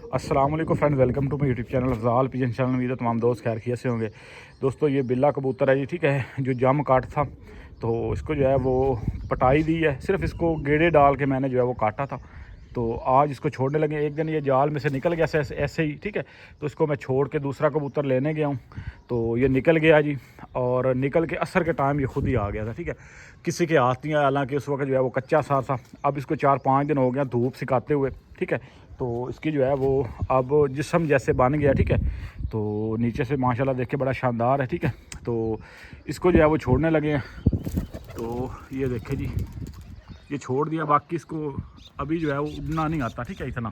अस्सलाम वालेकुम friend, welcome to my YouTube channel Afzal pigeon channel. उम्मीद है तमाम दोस्त खैर खैरियत से होंगे। दोस्तों ये बिल्ला कबूतर है जी, ठीक है, जो जम काट था तो इसको जो है वो पटाई दी है, सिर्फ इसको गेड़े डाल के मैंने जो है वो काटा था। तो आज इसको छोड़ने लगे। एक दिन ये जाल में से निकल गया ऐसे ही, ठीक है। तो इसको मैं छोड़ के दूसरा कबूतर लेने गया हूँ, तो ये निकल गया जी। और निकल के असर के टाइम ये खुद ही आ गया था, ठीक है। किसी के हाथ नहीं आया, हालांकि उस वक्त जो है वो कच्चा सार था। अब इसको 4-5 दिन हो गया धूप सिखाते हुए, ठीक है। तो इसकी जो है वो अब जिस्म जैसे बन गया, ठीक है। तो नीचे से माशाल्लाह देख के बड़ा शानदार है, ठीक है। तो इसको जो है वो छोड़ने लगे हैं। तो ये देखे जी, ये छोड़ दिया। बाकी इसको अभी जो है वो उड़ना नहीं आता, ठीक है, इतना।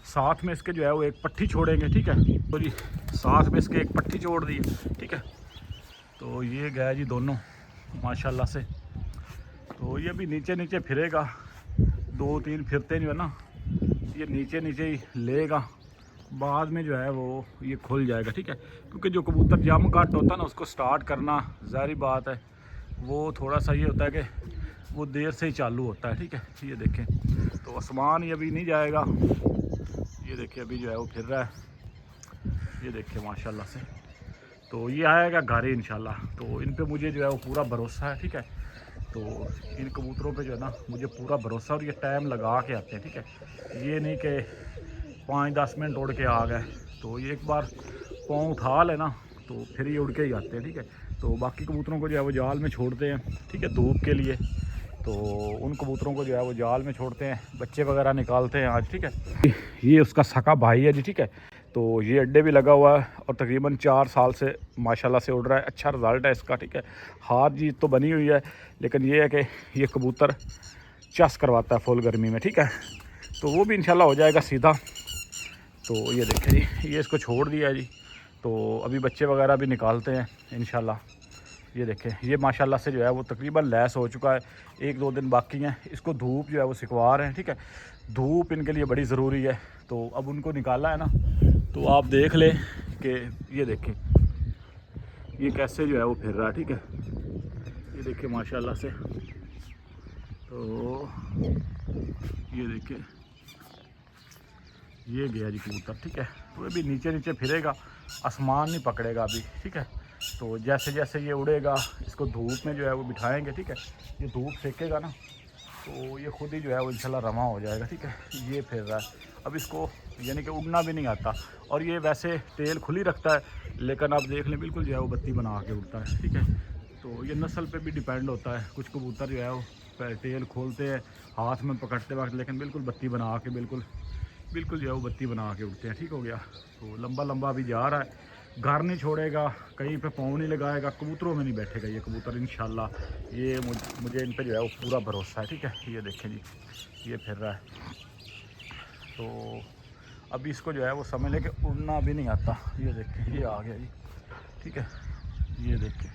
साथ में इसके जो है वो एक पट्टी छोड़ेंगे, ठीक है। तो जी साथ में इसके एक पट्टी छोड़ दी, ठीक है। तो ये गया जी दोनों माशाल्लाह से। तो ये भी नीचे नीचे फिरेगा, 2-3 फिरते जो है ना, ये नीचे नीचे ही लेगा। बाद में जो है वो ये खुल जाएगा, ठीक है। क्योंकि जो कबूतर जम काट होता है ना, उसको स्टार्ट करना ज़ाहिर बात है वो थोड़ा सा ये होता है कि वो देर से ही चालू होता है, ठीक है। ये देखें, तो आसमान ये अभी नहीं जाएगा। ये देखिए अभी जो है वो फिर रहा है, ये देखिए माशाल्लाह से। तो ये आएगा घर ही इंशाल्लाह। तो इन पे मुझे जो है वो पूरा भरोसा है, ठीक है। तो इन कबूतरों पे जो है ना मुझे पूरा भरोसा, और ये टाइम लगा के आते हैं, ठीक है। ये नहीं कि 5-10 मिनट उड़ के आ गए। तो ये एक बार पाँव उठा लेना तो फिर ये उड़ के ही आते हैं, ठीक है। तो बाकी कबूतरों को जो है वो जाल में छोड़ते हैं, ठीक है, धूप के लिए। तो उन कबूतरों को जो है वो जाल में छोड़ते हैं, बच्चे वगैरह निकालते हैं आज, ठीक है। ये उसका सका भाई है जी, ठीक है। तो ये अड्डे भी लगा हुआ है और तकरीबन 4 साल से माशाल्लाह से उड़ रहा है। अच्छा रिज़ल्ट है इसका, ठीक है। हार जीत तो बनी हुई है, लेकिन ये है कि ये कबूतर चस करवाता है फुल गर्मी में, ठीक है। तो वो भी इंशाल्लाह हो जाएगा सीधा। तो ये देखें जी, ये इसको छोड़ दिया है जी। तो अभी बच्चे वगैरह भी निकालते हैं इंशाल्लाह। ये देखें, ये माशाल्लाह से जो है वो तकरीबन लैस हो चुका है। 1-2 दिन बाकी हैं। इसको धूप जो है वो सिखवा रहे हैं, ठीक है। धूप इनके लिए बड़ी ज़रूरी है। तो अब उनको निकाला है ना, तो आप देख लें कि ये देखें ये कैसे जो है वो फिर रहा है, ठीक है। ये देखिए माशाल्लाह से। तो ये देखिए ये गया जी कबूतर, ठीक है। तो ये भी नीचे नीचे फिरेगा, आसमान नहीं पकड़ेगा अभी, ठीक है। तो जैसे जैसे ये उड़ेगा, इसको धूप में जो है वो बिठाएंगे, ठीक है। ये धूप सेकेगा ना, तो ये खुद ही जो है वो इंशाल्लाह रवा हो जाएगा, ठीक है। ये फिर रहा है। अब इसको यानी कि उड़ना भी नहीं आता, और ये वैसे टेल खुली रखता है, लेकिन आप देख लें बिल्कुल जो है वो बत्ती बना के उड़ता है, ठीक है। तो ये नस्ल पे भी डिपेंड होता है। कुछ कबूतर जो है वो टेल खोलते हैं हाथ में पकड़ते वक्त, लेकिन बिल्कुल बत्ती बना के बिल्कुल जो है वो बत्ती बना के उठते हैं, ठीक हो गया। तो लंबा लंबा अभी जा रहा है, घर नहीं छोड़ेगा, कहीं पे पाँव नहीं लगाएगा, कबूतरों में नहीं बैठेगा ये कबूतर इंशाल्लाह। ये मुझे इन पे जो है वो पूरा भरोसा है, ठीक है। ये देखें जी, ये फिर रहा है। तो अभी इसको जो है वो समझ लें कि उड़ना भी नहीं आता। ये देखें ये आ गया जी, ठीक है। ये देखें,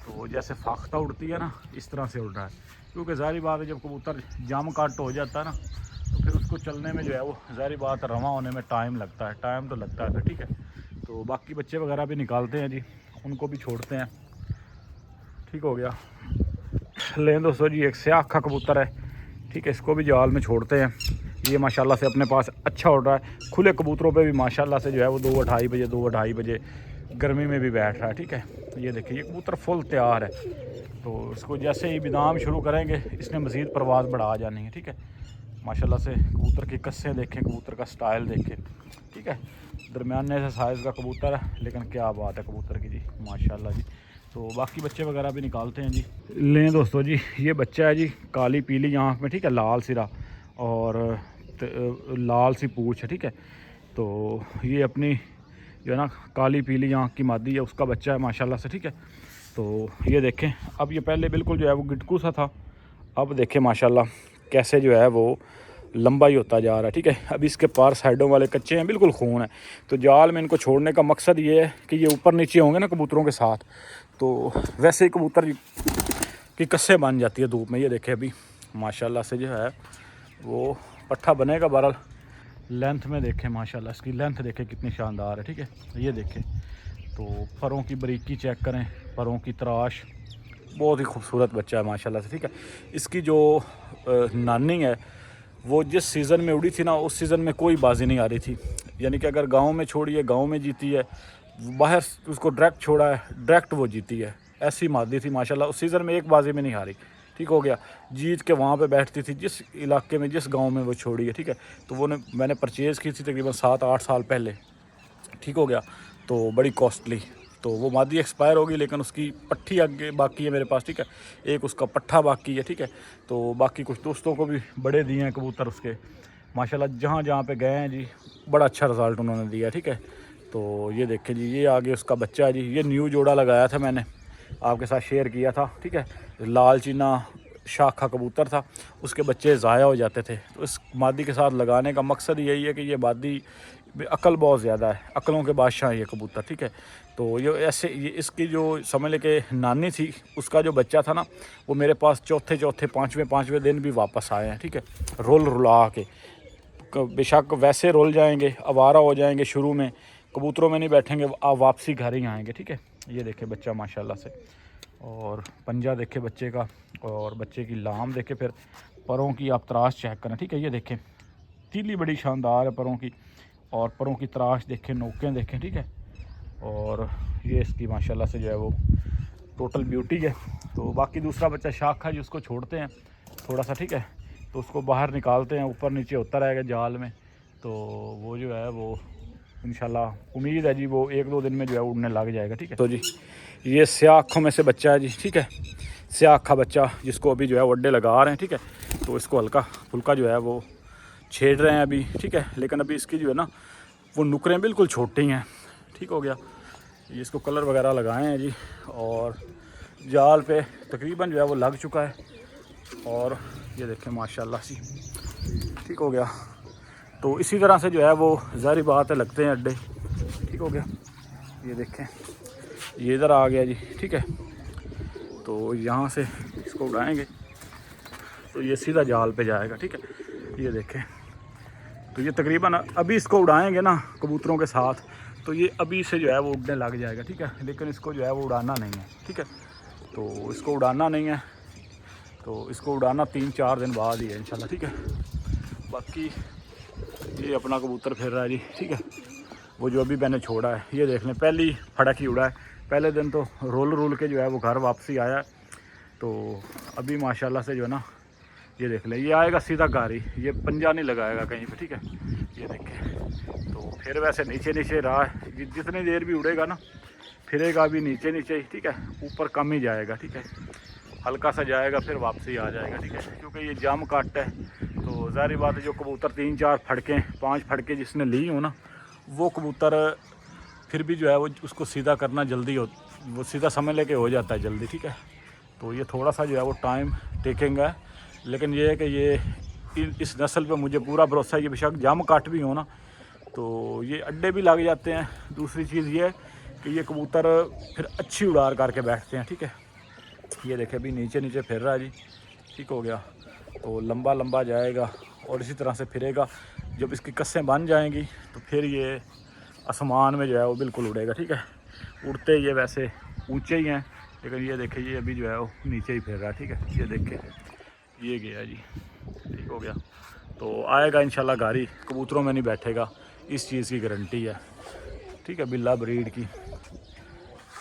तो जैसे फाख्ता उड़ती है ना, इस तरह से उड़ रहा है। क्योंकि ज़ाहिर बात है जब कबूतर जाम काट हो जाता है ना, तो फिर उसको चलने में जो है वो ज़ाहिर बात है रवा होने में टाइम लगता है, टाइम तो लगता है फिर, ठीक है। तो बाकी बच्चे वगैरह भी निकालते हैं जी, उनको भी छोड़ते हैं, ठीक हो गया। लें दोस्तों जी, एक स्याह का कबूतर है, ठीक है। इसको भी जाल में छोड़ते हैं। ये माशाल्लाह से अपने पास अच्छा उड़ रहा है। खुले कबूतरों पे भी माशाल्लाह से जो है वो 2-2:30 बजे गर्मी में भी बैठ रहा है, ठीक है। ये देखिए ये कबूतर फुल तैयार है। तो इसको जैसे ही बिदाम शुरू करेंगे, इसने मज़ीद परवाज़ बढ़ा जानी है, ठीक है। माशाल्लाह से कबूतर की कस्सें देखें, कबूतर का स्टाइल देखें, ठीक है। दरमियाने से साइज़ का कबूतर है, लेकिन क्या बात है कबूतर की जी, माशाल्लाह जी। तो बाकी बच्चे वगैरह भी निकालते हैं जी। लें दोस्तों जी, ये बच्चा है जी, काली पीली आँख में, ठीक है, लाल सिरा और लाल सी पूँछ है, ठीक है। तो ये अपनी जो है ना काली पीली आँख की मादी है, उसका बच्चा है माशाल्लाह से, ठीक है। तो ये देखें, अब ये पहले बिल्कुल जो है वो गिटकू सा था, अब देखें माशाल्लाह कैसे जो है वो लंबा ही होता जा रहा है, ठीक है। अभी इसके पार साइडों वाले कच्चे हैं, बिल्कुल खून है। तो जाल में इनको छोड़ने का मकसद ये है कि ये ऊपर नीचे होंगे ना कबूतरों के साथ, तो वैसे ही कबूतर की कस्सें बन जाती है धूप में। ये देखें अभी माशाल्लाह से जो है वो पट्ठा बनेगा। बहरहाल लेंथ में देखें माशाल्लाह, इसकी लेंथ देखें कितनी शानदार है, ठीक है। ये देखें, तो फरों की बारीकी चेक करें, फरों की तराश, बहुत ही खूबसूरत बच्चा है माशाल्लाह से, ठीक है। इसकी जो नानी है वो जिस सीज़न में उड़ी थी ना, उस सीज़न में कोई बाजी नहीं आ रही थी। यानी कि अगर गांव में छोड़ी है, गांव में जीती है, बाहर उसको डायरेक्ट छोड़ा है, डायरेक्ट वो जीती है। ऐसी मादी थी माशाल्लाह, उस सीज़न में एक बाजी में नहीं हारी। ठीक हो गया, जीत के वहाँ पे बैठती थी जिस इलाके में, जिस गांव में वो छोड़ी है। ठीक है, तो वो मैंने परचेज़ की थी तकरीबन 7-8 साल पहले। ठीक हो गया, तो बड़ी कॉस्टली। तो वो मादी एक्सपायर होगी, लेकिन उसकी पट्ठी आगे बाकी है मेरे पास। ठीक है, एक उसका पट्ठा बाकी है। ठीक है, तो बाकी कुछ दोस्तों को भी बड़े दिए हैं कबूतर उसके माशाल्लाह। जहाँ जहाँ पे गए हैं जी, बड़ा अच्छा रिज़ल्ट उन्होंने दिया। ठीक है, तो ये देखें जी, ये आगे उसका बच्चा है जी। ये न्यू जोड़ा लगाया था मैंने, आपके साथ शेयर किया था। ठीक है, लाल चीना शाखा कबूतर था, उसके बच्चे ज़ाया हो जाते थे। तो इस मादी के साथ लगाने का मकसद यही है कि ये मादी अक्ल बहुत ज़्यादा है, अक्लों के बादशाह है ये कबूतर। ठीक है, तो ये ऐसे, ये इसकी जो समझ ले के नानी थी, उसका जो बच्चा था ना, वो मेरे पास चौथे पाँचवें दिन भी वापस आए हैं। ठीक है, रोल रुला के, बेशक वैसे रोल जाएंगे, आवारा हो जाएंगे शुरू में, कबूतरों में नहीं बैठेंगे, आप वापसी घर ही आएंगे। ठीक है, ये देखे बच्चा माशाल्लाह से, और पंजा देखे बच्चे का, और बच्चे की लाम देखे, फिर परों की आप तराश चेक करें। ठीक है, ये देखें तीली बड़ी शानदार है परों की, और परों की तराश देखें, नोकें देखें। ठीक है, और ये इसकी माशाल्लाह से जो है वो टोटल ब्यूटी है। तो बाकी दूसरा बच्चा शाखा जी, उसको छोड़ते हैं थोड़ा सा। ठीक है, तो उसको बाहर निकालते हैं, ऊपर नीचे होता रहेगा जाल में। तो वो जो है वो इंशाल्लाह उम्मीद है जी, वो 1-2 दिन में जो है उड़ने लग जाएगा। ठीक है, तो जी ये स्याह आँखों में से बच्चा है जी। ठीक है, स्याह आँखा बच्चा, जिसको अभी जो है वड्डे लगा रहे हैं। ठीक है, तो इसको हल्का फुल्का जो है वो छेड़ रहे हैं अभी। ठीक है, लेकिन अभी इसकी जो है ना, वो नुकरें बिल्कुल छोटी हैं। ठीक हो गया, ये इसको कलर वगैरह लगाए हैं जी, और जाल पे तकरीबन जो है वो लग चुका है। और ये देखें माशाल्लाह सी, ठीक हो गया। तो इसी तरह से जो है वो ज़ाहिर बात है लगते हैं अड्डे। ठीक हो गया, ये देखें ये इधर आ गया जी। ठीक है, तो यहाँ से इसको उड़ाएंगे तो ये सीधा जाल पे जाएगा। ठीक है, ये देखें, तो ये तकरीबन अभी इसको उड़ाएंगे ना कबूतरों के साथ, तो ये अभी से जो है वो उड़ने लग जाएगा। ठीक है, लेकिन इसको जो है वो उड़ाना नहीं है। ठीक है, तो इसको उड़ाना नहीं है, तो इसको उड़ाना 3-4 दिन बाद ही है इंशाल्लाह। ठीक है, बाकी ये अपना कबूतर फिर रहा है जी। ठीक है, वो जो अभी मैंने छोड़ा है, ये देख लें पहली फड़क ही उड़ा है। पहले दिन तो रोल के जो है वो घर वापसी आया। तो अभी माशाल्लाह से जो है ना, ये देख लें, ये आएगा सीधा घर ही, ये पंजा नहीं लगाएगा कहीं पे। ठीक है, ये देखें, तो फिर वैसे नीचे रहा है, जितनी देर भी उड़ेगा ना, फिरेगा भी नीचे ही। ठीक है, ऊपर कम ही जाएगा। ठीक है, हल्का सा जाएगा, फिर वापसी आ जाएगा। ठीक है, क्योंकि ये जाम काट है, तो ज़ाहिर बात है जो कबूतर 3-4 फड़कें 5 फड़कें जिसने ली हो ना, वो कबूतर फिर भी जो है वो उसको सीधा करना जल्दी हो, वो सीधा समझ लेके हो जाता है जल्दी। ठीक है, तो ये थोड़ा सा जो है वो टाइम टेकिंग है, लेकिन ये है कि ये इस नस्ल पे मुझे पूरा भरोसा है। ये बेशक जाम काट भी हो ना, तो ये अड्डे भी लग जाते हैं। दूसरी चीज़ ये है कि ये कबूतर फिर अच्छी उड़ार करके बैठते हैं। ठीक है, ये देखे अभी नीचे फिर रहा है जी। ठीक हो गया, तो लंबा जाएगा और इसी तरह से फिरेगा। जब इसकी कस्सें बन जाएंगी तो फिर ये आसमान में जो है वो बिल्कुल उड़ेगा। ठीक है, उड़ते ये वैसे ऊंचे ही हैं, लेकिन ये देखे ये अभी जो है वो नीचे ही फिर रहा है। ठीक है, ये देखे ये गया जी। ठीक हो गया, तो आएगा इंशाल्लाह गाड़ी, कबूतरों में नहीं बैठेगा, इस चीज़ की गारंटी है। ठीक है, बिल्ला ब्रीड की।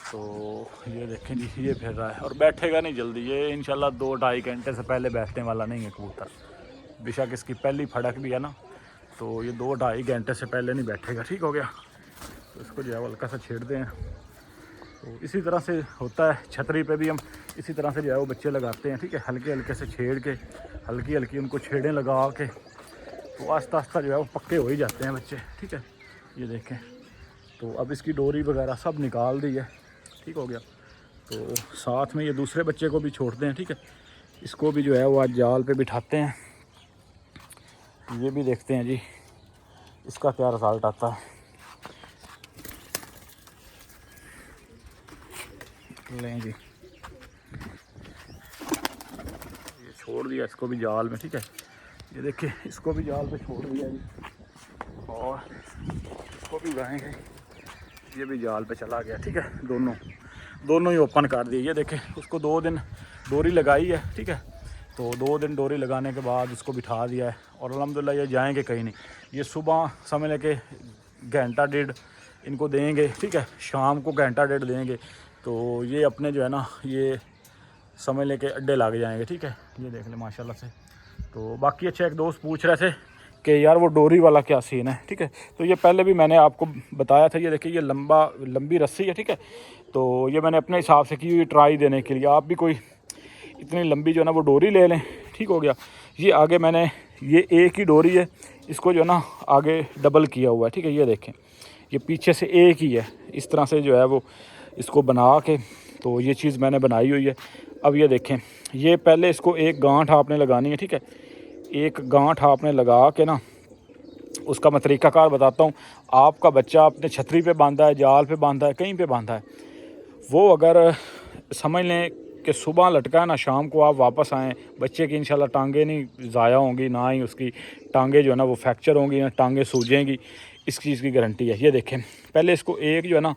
तो ये देखें जी, ये फिर रहा है और बैठेगा नहीं जल्दी। ये इंशाल्लाह 2-2.5 घंटे से पहले बैठने वाला नहीं है कबूतर। बेशक इसकी पहली फड़क भी है ना, तो ये 2-2.5 घंटे से पहले नहीं बैठेगा। ठीक हो गया, तो इसको जो है हल्का सा छेड़ते हैं। तो इसी तरह से होता है, छतरी पे भी हम इसी तरह से जो है वो बच्चे लगाते हैं। ठीक है, हल्के से छेड़ के, हल्की उनको छेड़ें लगा के, तो आस्ता जो है वो पक्के हो ही जाते हैं बच्चे। ठीक है, ये देखें, तो अब इसकी डोरी वगैरह सब निकाल दी है। ठीक हो गया, तो साथ में ये दूसरे बच्चे को भी छोड़ते हैं। ठीक है, इसको भी जो है वो आज जाल पे बिठाते हैं। ये भी देखते हैं जी इसका क्या रिज़ल्ट आता है। लें जी, ये छोड़ दिया इसको भी जाल में। ठीक है, ये देखिए इसको भी जाल पे छोड़ दिया जी, और इसको भी उड़ाएंगे, ये भी जाल पे चला गया। ठीक है, दोनों ही ओपन कर दिए। ये देखें, उसको 2 दिन डोरी लगाई है। ठीक है, तो 2 दिन डोरी लगाने के बाद उसको बिठा दिया है और अल्हम्दुलिल्लाह ये जाएंगे कहीं नहीं। ये सुबह समझ लें कि घंटा डेढ़ इनको देंगे, ठीक है, शाम को घंटा डेढ़ देंगे, तो ये अपने जो है ना ये समझ लें कि अड्डे लग जाएंगे, ठीक है। ये देख लें माशाल्लाह से। तो बाकी अच्छा, एक दोस्त पूछ रहे थे कि यार वो डोरी वाला क्या सीन है, ठीक है। तो ये पहले भी मैंने आपको बताया था। ये देखिए ये लंबी रस्सी है, ठीक है। तो ये मैंने अपने हिसाब से की हुई ट्राई देने के लिए। आप भी कोई इतनी लंबी जो है ना वो डोरी ले लें, ठीक हो गया। ये आगे मैंने ये एक ही डोरी है, इसको जो है ना आगे डबल किया हुआ है, ठीक है। ये देखें ये पीछे से एक ही है, इस तरह से जो है वो इसको बना के, तो ये चीज़ मैंने बनाई हुई है। अब ये देखें, ये पहले इसको एक गांठ आपने लगानी है, ठीक है। एक गांठ आपने लगा के ना, उसका मैं तरीक़ाकार बताता हूँ। आपका बच्चा अपने छतरी पे बांधा है, जाल पे बांधा है, कहीं पे बांधा है, वो अगर समझ लें कि सुबह लटका है ना, शाम को आप वापस आएँ, बच्चे की इंशाल्लाह टांगें नहीं ज़ाया होंगी, ना ही उसकी टांगें जो है ना वो फ्रैक्चर होंगी, ना टांगें सूजेंगी, इस चीज़ की गारंटी है। ये देखें पहले इसको एक जो है ना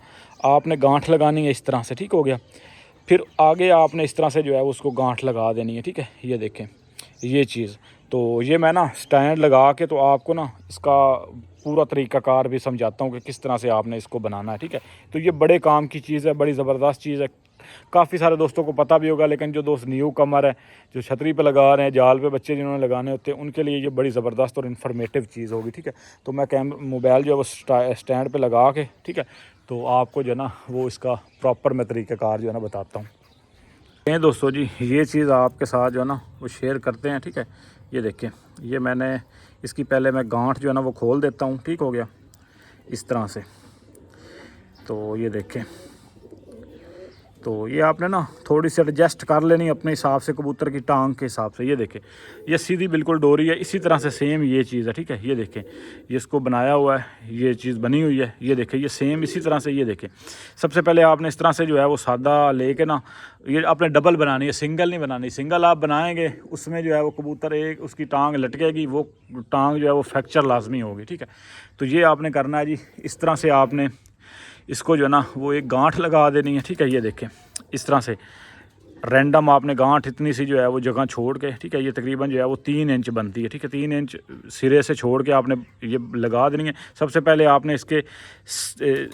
आपने गांठ लगानी है इस तरह से, ठीक हो गया। फिर आगे आपने इस तरह से जो है उसको गांठ लगा देनी है, ठीक है। ये देखें ये चीज़, तो ये मैं ना स्टैंड लगा के तो आपको ना इसका पूरा तरीक़ाकार भी समझाता हूँ कि किस तरह से आपने इसको बनाना है, ठीक है। तो ये बड़े काम की चीज़ है, बड़ी ज़बरदस्त चीज़ है। काफ़ी सारे दोस्तों को पता भी होगा, लेकिन जो दोस्त न्यू कमर है, जो छतरी पे लगा रहे हैं, जाल पे बच्चे जिन्होंने लगाने होते हैं, उनके लिए ये बड़ी ज़बरदस्त और इन्फॉर्मेटिव चीज़ होगी, ठीक है। तो मैं मोबाइल जो है वो स्टैंड पे लगा के, ठीक है, तो आपको जो है ना वो इसका प्रॉपर मैं तरीक़ाकार जो है ना बताता हूँ। दोस्तों जी ये चीज़ आपके साथ जो है ना वो शेयर करते हैं, ठीक है। ये देखें ये मैंने इसकी पहले मैं गांठ जो है ना वो खोल देता हूँ, ठीक हो गया, इस तरह से। तो ये देखें, तो ये आपने ना थोड़ी सी एडजस्ट कर लेनी अपने हिसाब से, कबूतर की टांग के हिसाब से। ये देखें ये सीधी बिल्कुल डोरी है, इसी तरह से सेम ये चीज़ है, ठीक है। ये देखें ये इसको बनाया हुआ है, ये चीज़ बनी हुई है। ये देखें ये सेम इसी तरह से। ये देखें सबसे पहले आपने इस तरह से जो है वो सादा लेके ना, ये आपने डबल बनानी है, सिंगल नहीं बनानी। सिंगल आप बनाएंगे उसमें जो है वो कबूतर एक उसकी टांग लटकेगी, वो टांग जो है वो फ्रैक्चर लाजमी होगी, ठीक है। तो ये आपने करना है जी, इस तरह से आपने इसको जो है ना वो एक गांठ लगा देनी है, ठीक है। ये देखें इस तरह से रैंडम आपने गांठ इतनी सी जो है वो जगह छोड़ के, ठीक है, ये तकरीबन जो है वो 3 इंच बनती है, ठीक है। 3 इंच सिरे से छोड़ के आपने ये लगा देनी है। सबसे पहले आपने इसके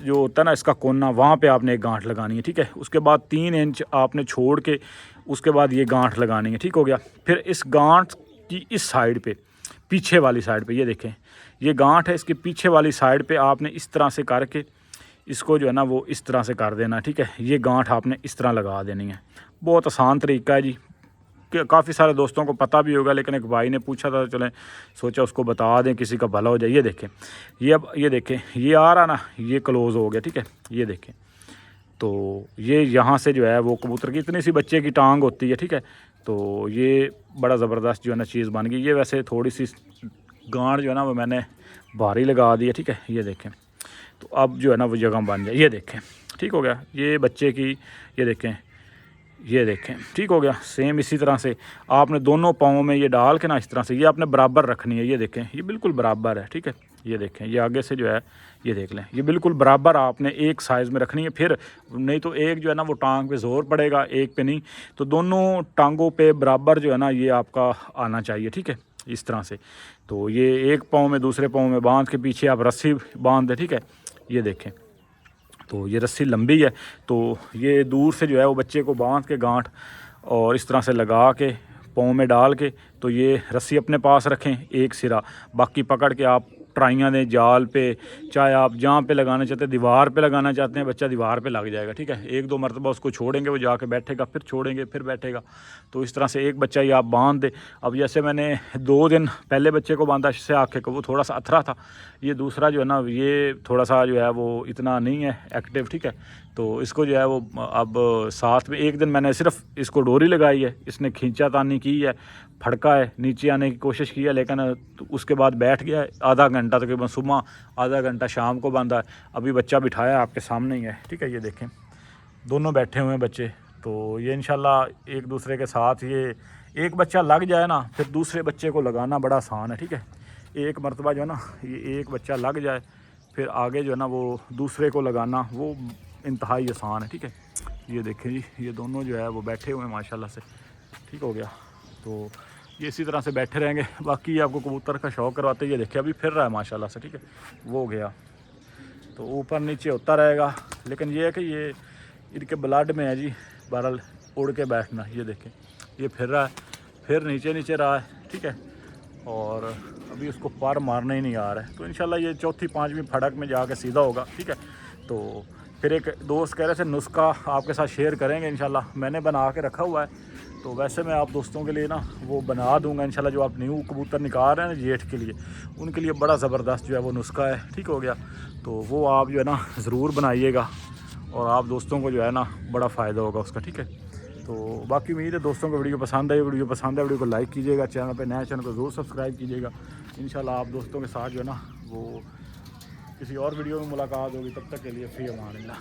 जो होता है ना इसका कोना, वहाँ पे आपने एक गांठ लगानी है, ठीक है। उसके बाद 3 इंच आपने छोड़ के उसके बाद ये गांठ लगानी है, ठीक हो गया। फिर इस गांठ की इस साइड पे, पीछे वाली साइड पे, ये देखें ये गांठ है, इसके पीछे वाली साइड पे आपने इस तरह से करके इसको जो है ना वो इस तरह से कर देना, ठीक है। ये गांठ आपने इस तरह लगा देनी है। बहुत आसान तरीका है जी, काफ़ी सारे दोस्तों को पता भी होगा, लेकिन एक भाई ने पूछा था, चलें सोचा उसको बता दें, किसी का भला हो जाए। ये देखें ये, अब ये देखें ये आ रहा ना, ये क्लोज़ हो गया, ठीक है। ये देखें तो ये यहाँ से जो है वो कबूतर की इतनी सी बच्चे की टांग होती है, ठीक है। तो ये बड़ा ज़बरदस्त जो है ना चीज़ बन गई। ये वैसे थोड़ी सी गांठ जो है ना वो मैंने भारी लगा दी है, ठीक है। ये देखें तो अब जो है ना वो जगह बन जाए। ये देखें ठीक हो गया, ये बच्चे की, ये देखें ठीक हो गया। सेम इसी तरह से आपने दोनों पाँवों में ये डाल के ना इस तरह से ये आपने बराबर रखनी है। ये देखें ये बिल्कुल बराबर है, ठीक है। ये देखें ये आगे से जो है ये देख लें, ये बिल्कुल बराबर आपने एक साइज़ में रखनी है। फिर नहीं तो एक जो है ना वो टांग पे ज़ोर पड़ेगा, एक पे नहीं, तो दोनों टांगों पे बराबर जो है ना ये आपका आना चाहिए, ठीक है, इस तरह से। तो ये एक पाँव में दूसरे पाँव में बांध के पीछे आप रस्सी बांध दें, ठीक है। ये देखें तो ये रस्सी लंबी है, तो ये दूर से जो है वो बच्चे को बांध के गांठ और इस तरह से लगा के पाँव में डाल के, तो ये रस्सी अपने पास रखें एक सिरा, बाकी पकड़ के आप ट्राइयाँ दें जाल पे, चाहे आप जहाँ पे लगाना चाहते हैं, दीवार पे लगाना चाहते हैं, बच्चा दीवार पे लग जाएगा, ठीक है। एक दो मरतबा उसको छोड़ेंगे, वो जाके बैठेगा, फिर छोड़ेंगे, फिर बैठेगा। तो इस तरह से एक बच्चा ही आप बांध दें। अब जैसे मैंने 2 दिन पहले बच्चे को बांधा, इससे आके को वो थोड़ा सा अथरा था, ये दूसरा जो है ना ये थोड़ा सा जो है वो इतना नहीं है एक्टिव, ठीक है। तो इसको जो है वो अब साथ में एक दिन मैंने सिर्फ इसको डोरी लगाई है, इसने खींचा तानी की है, फड़का है, नीचे आने की कोशिश की है, लेकिन उसके बाद बैठ गया है। आधा घंटा तकरीबन सुबह, आधा घंटा शाम को बांधा है। अभी बच्चा बिठाया आपके सामने ही है, ठीक है। ये देखें दोनों बैठे हुए हैं बच्चे। तो ये इंशाल्लाह एक दूसरे के साथ, ये एक बच्चा लग जाए ना, फिर दूसरे बच्चे को लगाना बड़ा आसान है, ठीक है। एक मरतबा जो है ना ये एक बच्चा लग जाए, फिर आगे जो है ना वो दूसरे को लगाना वो इंतहाई आसान है, ठीक है। ये देखें जी ये दोनों जो है वो बैठे हुए हैं माशाल्लाह से, ठीक हो गया। तो ये इसी तरह से बैठे रहेंगे। बाकी आपको कबूतर का शौक़ करवाते ये देखिए अभी फिर रहा है माशाल्लाह से, ठीक है, वो गया तो ऊपर नीचे होता रहेगा। लेकिन ये है कि ये इनके ब्लड में है जी, बहरहाल उड़ के बैठना। ये देखें ये फिर रहा है, फिर नीचे नीचे रहा है, ठीक है, और अभी उसको पार मारना ही नहीं आ रहा है। तो इंशाल्लाह ये चौथी पाँचवीं फड़क में जाके सीधा होगा, ठीक है। तो फिर एक दोस्त कह रहे थे नुस्खा आपके साथ शेयर करेंगे इंशाल्लाह, मैंने बना के रखा हुआ है। तो वैसे मैं आप दोस्तों के लिए ना वो बना दूंगा इंशाल्लाह। जो आप न्यू कबूतर निकाल रहे हैं ना जेठ के लिए, उनके लिए बड़ा ज़बरदस्त जो है वो नुस्खा है, ठीक हो गया। तो वो आप जो है ना ज़रूर बनाइएगा और आप दोस्तों को जो है ना बड़ा फ़ायदा होगा उसका, ठीक है। तो बाकी उम्मीद है दोस्तों को वीडियो पसंद आई। वीडियो पसंद है वीडियो को लाइक कीजिएगा, चैनल पे नया चैनल को ज़रूर सब्सक्राइब कीजिएगा। इंशाल्लाह आप दोस्तों के साथ जो है ना वो किसी और वीडियो में मुलाकात होगी। तब तक के लिए फ़ी अमान अल्लाह।